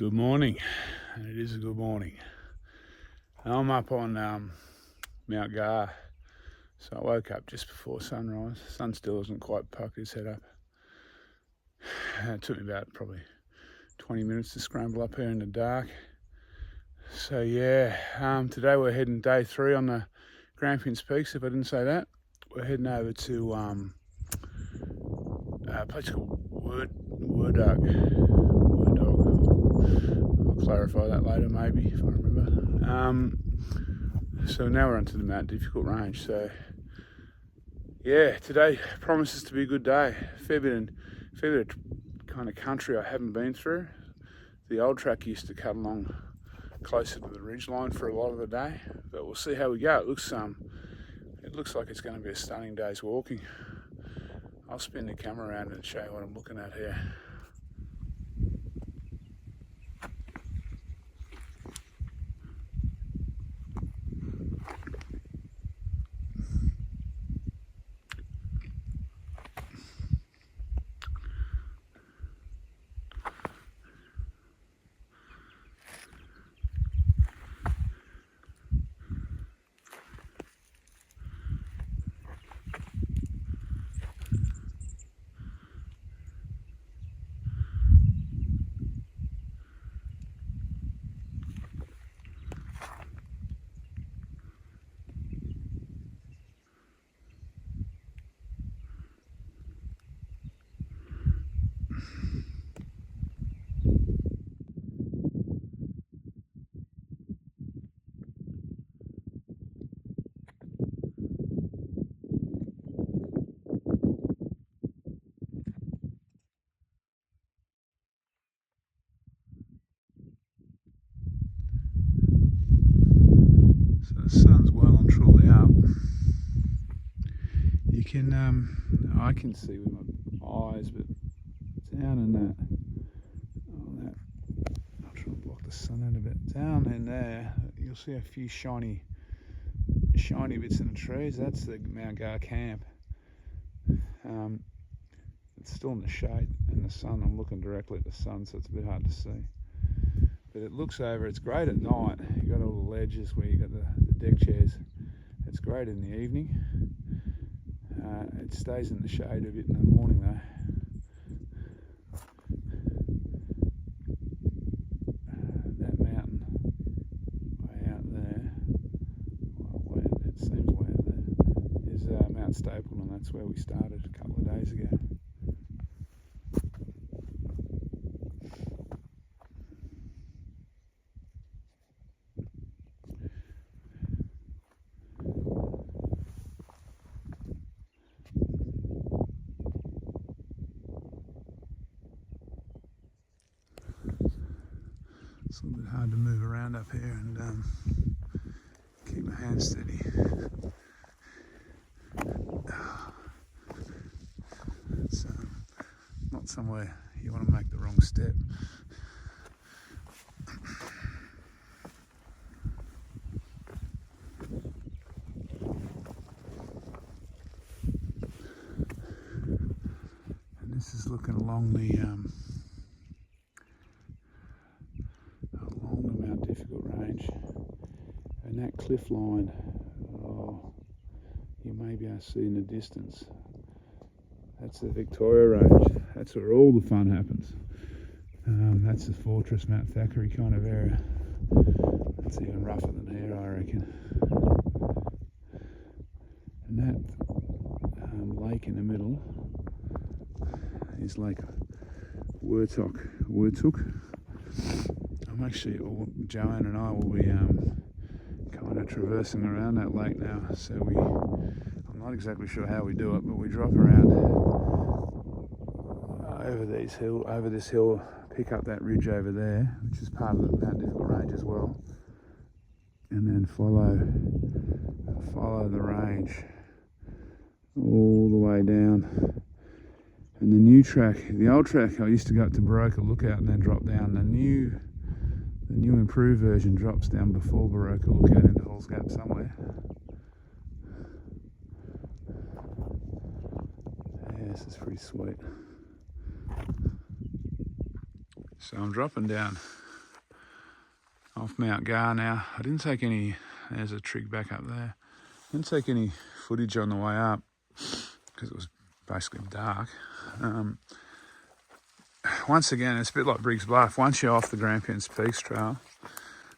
Good morning, and it is a good morning. I'm up on Mount Gar, so I woke up just before sunrise. The sun still hasn't quite poked its head up. It took me about probably 20 minutes to scramble up here in the dark. So yeah, today we're heading day 3 on the Grampians peaks, if I didn't say that. We're heading over to a place called Werdug. I'll clarify that later maybe, if I remember. So now we're onto the Mount Difficult range. So yeah, today promises to be a good day. Fair bit of kind of country I haven't been through. The old track used to cut along closer to the ridgeline for a lot of the day, but we'll see how we go. It looks like it's going to be a stunning day's walking. I'll spin the camera around and show you what I'm looking at here. So the sun's well and truly up. You can, I can see with my eyes, but down in that, I'll try and block the sun out a bit. Down in there, you'll see a few shiny bits in the trees. That's the Mount Gar camp. It's still in the shade and the sun. I'm looking directly at the sun, so it's a bit hard to see. But it looks over, it's great at night. You've got all the ledges where you've got the deck chairs. It's great in the evening. It stays in the shade a bit in the morning though. That mountain way out there, it seems way out there, is Mount Stapleton, and that's where we started a couple of days ago. It's a little bit hard to move around up here and keep my hand steady. It's not somewhere you want to make the wrong step. And this is looking along the Mount Difficult range, and that cliff line, you may be able to see in the distance. That's the Victoria range. That's where all the fun happens. That's the Fortress Mount Thackeray kind of area. That's even rougher than here, I reckon. And that lake in the middle is Lake Wardog. I'm actually, Joanne and I will be kind of traversing around that lake now. So I'm not exactly sure how we do it, but we drop around over this hill, pick up that ridge over there, which is part of the Mount Difficult range as well, and then follow the range all the way down. And the old track, I used to go up to Baroka Lookout and then drop down. The new improved version drops down before Baroka Lookout into Halls Gap somewhere. Yeah, this is pretty sweet. So I'm dropping down off Mount Gar now. I didn't take any, there's a trig back up there. Didn't take any footage on the way up because it was basically dark. Once again, it's a bit like Briggs Bluff. Once you're off the Grampians Peaks Trail,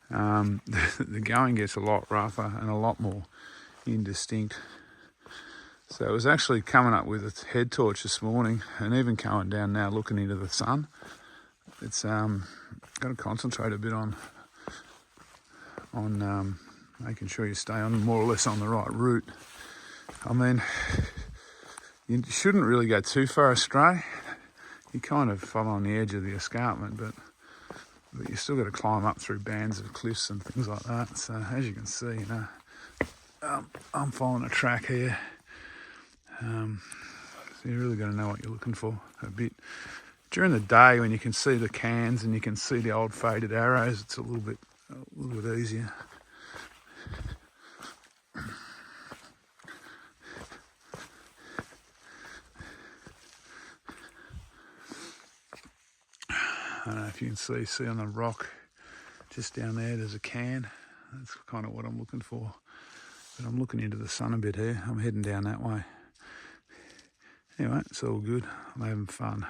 the going gets a lot rougher and a lot more indistinct. So it was actually coming up with a head torch this morning, and even coming down now looking into the sun. It's got to concentrate a bit on making sure you stay on more or less on the right route. I mean, you shouldn't really go too far astray. You kind of follow on the edge of the escarpment, but you still got to climb up through bands of cliffs and things like that. So as you can see, you know, I'm following a track here. So you really got to know what you're looking for a bit. During the day, when you can see the cans and you can see the old faded arrows, it's a little bit easier. I don't know if you can see on the rock just down there's a can. That's kind of what I'm looking for. But I'm looking into the sun a bit here. I'm heading down that way. Anyway, it's all good. I'm having fun.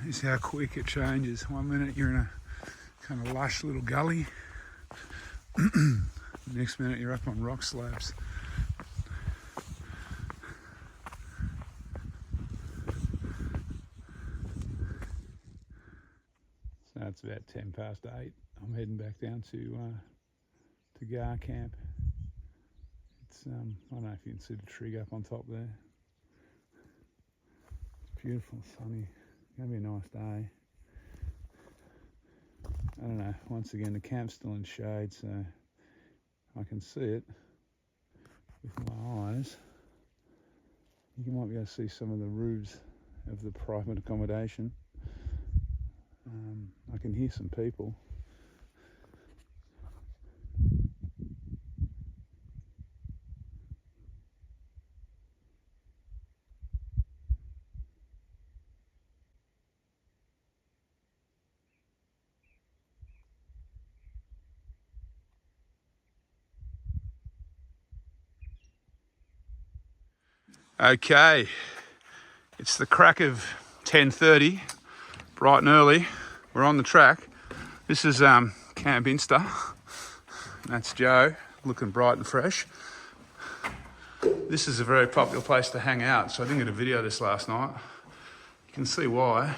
This is how quick it changes. 1 minute you're in a kind of lush little gully. Next minute you're up on rock slabs. So it's about 8:10. I'm heading back down to Gar camp. It's I don't know if you can see the trig up on top there. It's beautiful, sunny. Gonna be a nice day. I don't know, once again the camp's still in shade, so I can see it with my eyes. You might be able to see some of the roofs of the private accommodation. I can hear some people. Okay, it's the crack of 10:30, bright and early. We're on the track. This is Camp Insta. That's Joe, looking bright and fresh. This is a very popular place to hang out, so I didn't get a video of this last night. You can see why.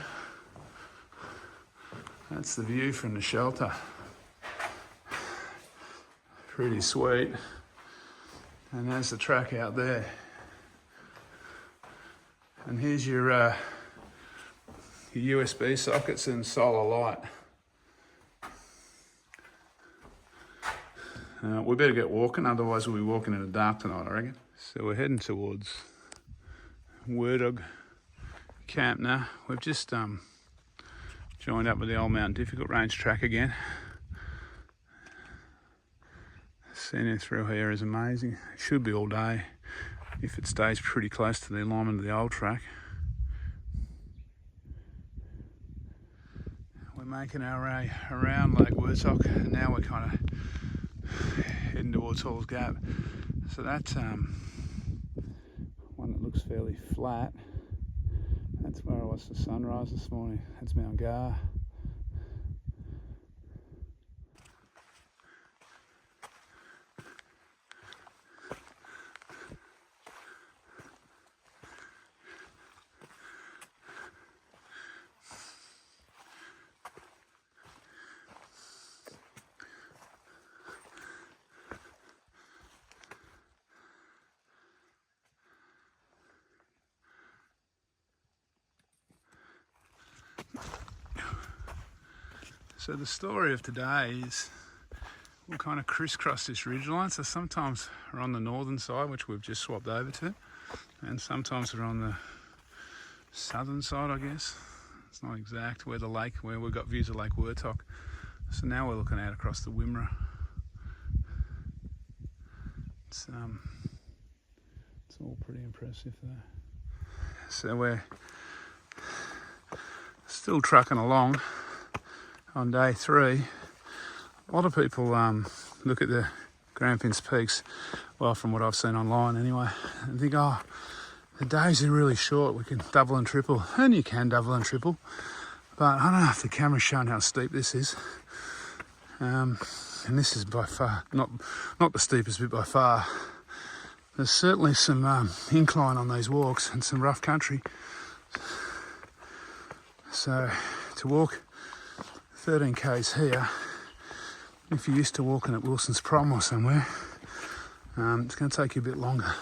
That's the view from the shelter. Pretty sweet. And there's the track out there. And here's your USB sockets and solar light. We better get walking, otherwise we'll be walking in the dark tonight, I reckon. So we're heading towards Werdug camp now. We've just joined up with the old Mount Difficult Range track again. Scenery through here is amazing. It should be all day if it stays pretty close to the alignment of the old track. We're making our way around Lake Werdug, and now we're kind of heading towards Halls Gap. So that's one that looks fairly flat. That's where I watched the sunrise this morning. That's Mount Gar. So the story of today is we'll kind of crisscross this ridgeline. So sometimes we're on the northern side, which we've just swapped over to, and sometimes we're on the southern side, I guess. It's not exact where we've got views of Lake Werdug. So now we're looking out across the Wimmera. It's all pretty impressive though. So we're still trucking along on day 3. A lot of people look at the Grampians peaks, well, from what I've seen online anyway, and think, oh, the days are really short, we can double and triple. And you can double and triple, but I don't know if the camera's showing how steep this is. And this is by far, not the steepest bit by far. There's certainly some incline on these walks and some rough country. So to walk 13 k's here, if you're used to walking at Wilson's Prom or somewhere, it's going to take you a bit longer.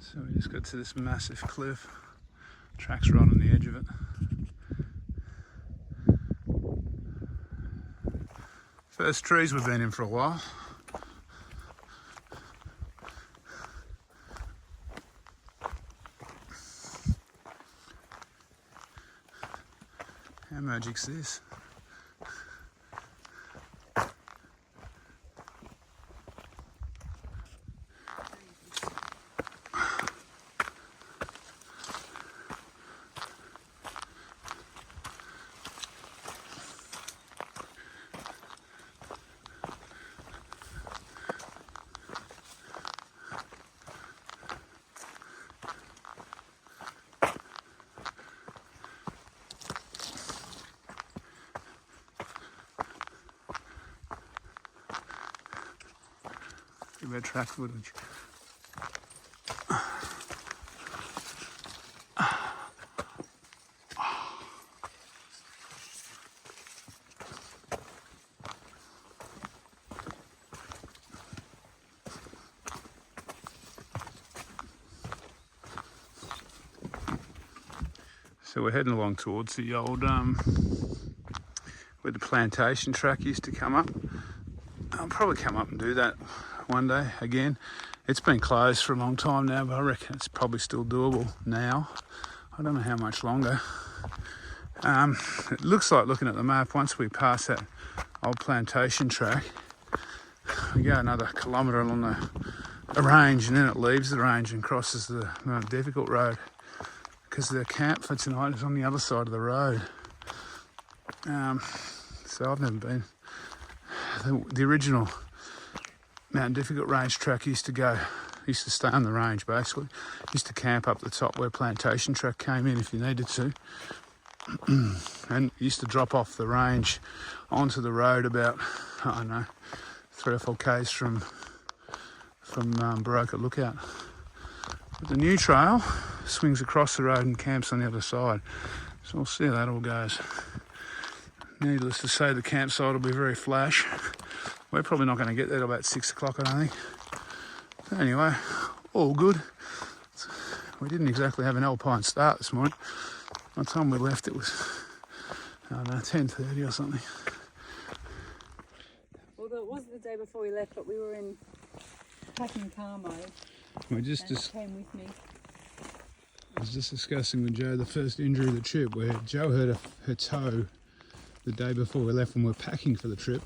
So we just got to this massive cliff. Track's right on the edge of it. First trees we've been in for a while. How magic's this? Red track footage. So we're heading along towards the old where the plantation track used to come up. I'll probably come up and do that one day again. It's been closed for a long time now, but I reckon it's probably still doable now. I don't know how much longer. It looks like, looking at the map, once we pass that old plantation track, we go another kilometre along the range, and then it leaves the range and crosses the Mount Difficult road, because the camp for tonight is on the other side of the road. So I've never been. The original Mount Difficult range track used to stay on the range basically. Used to camp up the top where plantation track came in if you needed to. And used to drop off the range onto the road about, I don't know, 3 or 4 k's from Baroka Lookout. But the new trail swings across the road and camps on the other side. So we'll see how that all goes. Needless to say, the campsite will be very flash. We're probably not going to get there till about 6 o'clock, I don't think. But anyway, all good. We didn't exactly have an alpine start this morning. By the time we left, it was, I don't know, 10:30 or something. Well, it wasn't the day before we left, but we were in packing car mode. We just came with me. I was just discussing with Joe the first injury of the trip, where Joe hurt her toe the day before we left when we were packing for the trip.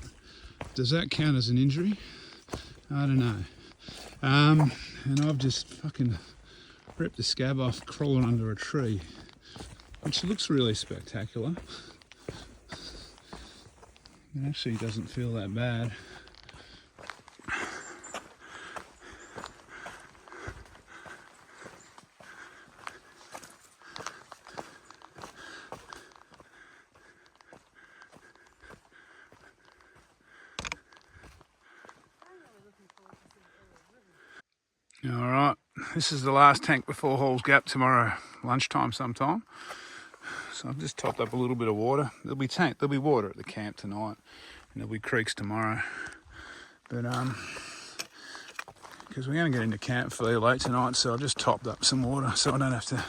Does that count as an injury? I don't know. And I've just fucking ripped the scab off crawling under a tree, which looks really spectacular. It actually doesn't feel that bad. Alright, this is the last tank before Hall's Gap tomorrow, lunchtime sometime. So I've just topped up a little bit of water. There'll be water at the camp tonight, and there'll be creeks tomorrow. But because we're going to get into camp fairly late tonight, so I've just topped up some water so I don't have to,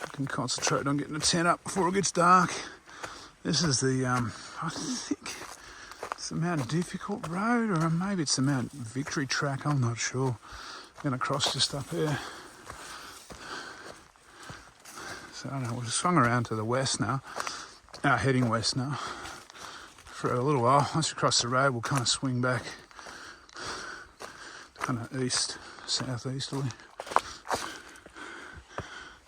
I can concentrate on getting the tent up before it gets dark. This is the, I think it's the Mount Difficult Road, or maybe it's the Mount Victory track, I'm not sure. I'm going to cross just up here. So I don't know, we've swung around to the west now, heading west now for a little while. Once we cross the road, we'll kind of swing back kind of east, southeasterly.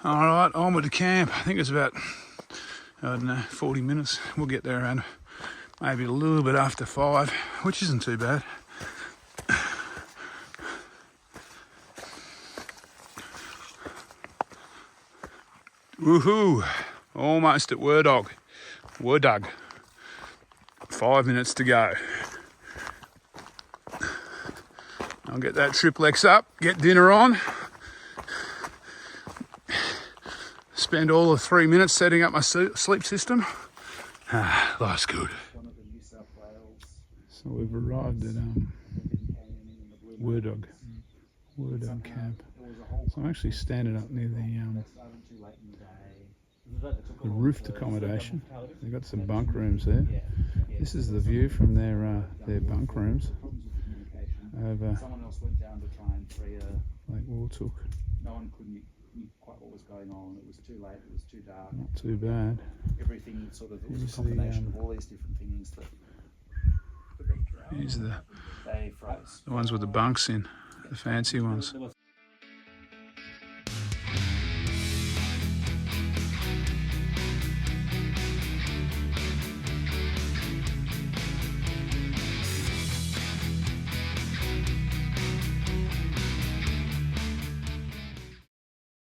All right, onward to camp. I think it's about, I don't know, 40 minutes. We'll get there around maybe a little bit after 5, which isn't too bad. Woohoo! Almost at Wardog. 5 minutes to go. I'll get that triplex up, get dinner on. Spend all of 3 minutes setting up my sleep system. Life's good. So we've arrived at Werdug camp. So I'm actually standing up near the roofed accommodation. They've got some bunk rooms there. This is the view from their bunk rooms over Lake Wardog. No one knew quite what was going on. It was too late. It was too dark. Not too bad. Everything sort of, it was a combination of all these different things that Here's the they froze. ones with the bunks in, the fancy ones.